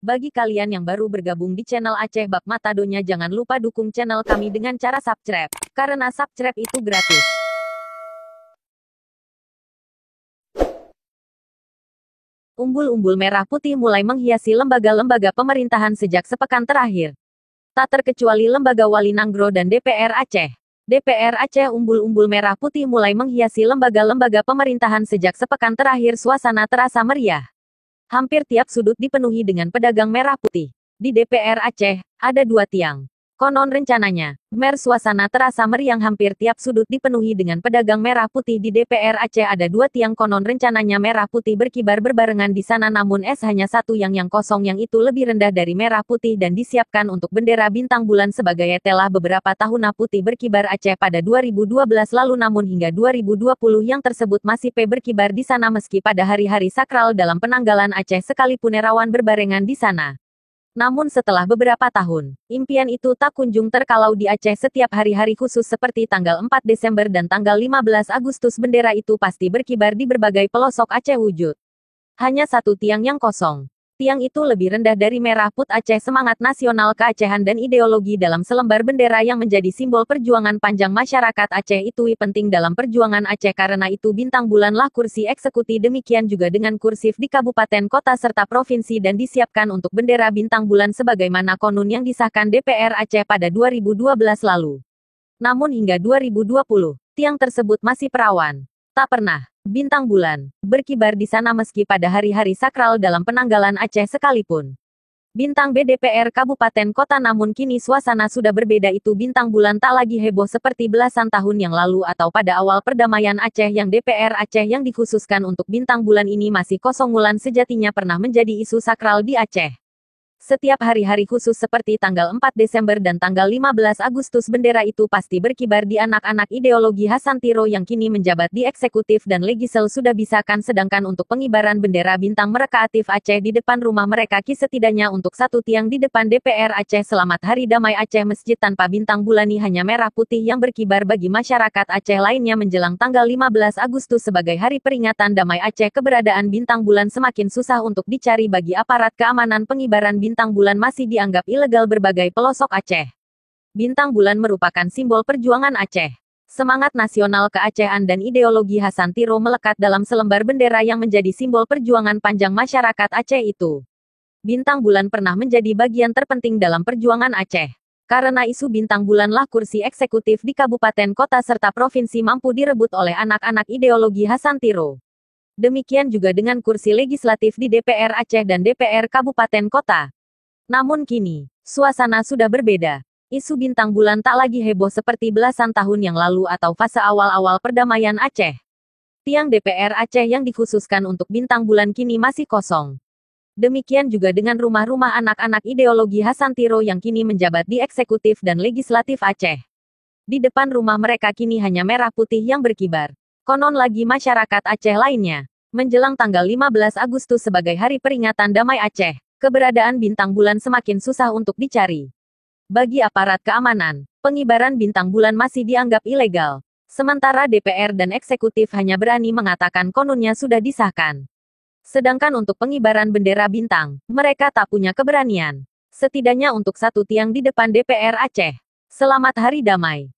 Bagi kalian yang baru bergabung di channel Aceh Bak Matadonya, jangan lupa dukung channel kami dengan cara subscribe, karena subscribe itu gratis. Umbul-umbul merah putih mulai menghiasi lembaga-lembaga pemerintahan sejak sepekan terakhir. Tak terkecuali Lembaga Wali Nanggro dan DPR Aceh. DPR Aceh, umbul-umbul merah putih mulai menghiasi lembaga-lembaga pemerintahan sejak sepekan terakhir. Suasana terasa meriah. Hampir tiap sudut dipenuhi dengan pedagang merah putih. Di DPR Aceh, ada 2 tiang. Konon rencananya, suasana terasa meriang. Hampir tiap sudut dipenuhi dengan pedagang merah putih. Di DPR Aceh ada 2 tiang. Konon rencananya merah putih berkibar berbarengan di sana, namun hanya satu yang kosong, yang itu lebih rendah dari merah putih dan disiapkan untuk bendera bintang bulan sebagai telah beberapa tahun putih berkibar Aceh pada 2012 lalu, namun hingga 2020 yang tersebut masih berkibar di sana meski pada hari-hari sakral dalam penanggalan Aceh sekalipun rawan berbarengan di sana. Namun setelah beberapa tahun, impian itu tak kunjung terkalau di Aceh. Setiap hari-hari khusus seperti tanggal 4 Desember dan tanggal 15 Agustus, bendera itu pasti berkibar di berbagai pelosok Aceh wujud. Hanya satu tiang yang kosong. Tiang itu lebih rendah dari merah put Aceh, semangat nasional keacehan dan ideologi dalam selembar bendera yang menjadi simbol perjuangan panjang masyarakat Aceh itu penting dalam perjuangan Aceh. Karena itu bintang bulanlah kursi eksekutif, demikian juga dengan kursif di kabupaten, kota, serta provinsi, dan disiapkan untuk bendera bintang bulan sebagaimana konun yang disahkan DPR Aceh pada 2012 lalu. Namun hingga 2020, tiang tersebut masih perawan. Tak pernah bintang bulan berkibar di sana meski pada hari-hari sakral dalam penanggalan Aceh sekalipun. Bintang BDPR kabupaten kota, namun kini suasana sudah berbeda. Itu bintang bulan tak lagi heboh seperti belasan tahun yang lalu atau pada awal perdamaian Aceh. Yang DPR Aceh yang dikhususkan untuk bintang bulan ini masih kosong. Bulan sejatinya pernah menjadi isu sakral di Aceh. Setiap hari-hari khusus seperti tanggal 4 Desember dan tanggal 15 Agustus, bendera itu pasti berkibar di anak-anak ideologi Hasantiro yang kini menjabat di eksekutif dan legisel sudah bisahkan. Sedangkan untuk pengibaran bendera bintang merekatif Aceh di depan rumah mereka setidaknya untuk satu tiang di depan DPR Aceh. Selamat Hari Damai Aceh, masjid tanpa bintang bulani, hanya merah putih yang berkibar bagi masyarakat Aceh lainnya. Menjelang tanggal 15 Agustus sebagai hari peringatan Damai Aceh, keberadaan bintang bulan semakin susah untuk dicari bagi aparat keamanan. Pengibaran bintang bulan masih dianggap ilegal berbagai pelosok Aceh. Bintang bulan merupakan simbol perjuangan Aceh. Semangat nasional keacehan dan ideologi Hasantiro melekat dalam selembar bendera yang menjadi simbol perjuangan panjang masyarakat Aceh itu. Bintang bulan pernah menjadi bagian terpenting dalam perjuangan Aceh. Karena isu bintang bulanlah kursi eksekutif di kabupaten, kota, serta provinsi mampu direbut oleh anak-anak ideologi Hasantiro. Demikian juga dengan kursi legislatif di DPR Aceh dan DPR kabupaten kota. Namun kini, suasana sudah berbeda. Isu bintang bulan tak lagi heboh seperti belasan tahun yang lalu atau fase awal-awal perdamaian Aceh. Tiang DPR Aceh yang dikhususkan untuk bintang bulan kini masih kosong. Demikian juga dengan rumah-rumah anak-anak ideologi Hasantiro yang kini menjabat di eksekutif dan legislatif Aceh. Di depan rumah mereka kini hanya merah putih yang berkibar. Konon lagi masyarakat Aceh lainnya. Menjelang tanggal 15 Agustus sebagai hari peringatan Damai Aceh, keberadaan bintang bulan semakin susah untuk dicari. Bagi aparat keamanan, pengibaran bintang bulan masih dianggap ilegal. Sementara DPR dan eksekutif hanya berani mengatakan konunnya sudah disahkan. Sedangkan untuk pengibaran bendera bintang, mereka tak punya keberanian. Setidaknya untuk satu tiang di depan DPR Aceh. Selamat Hari Damai.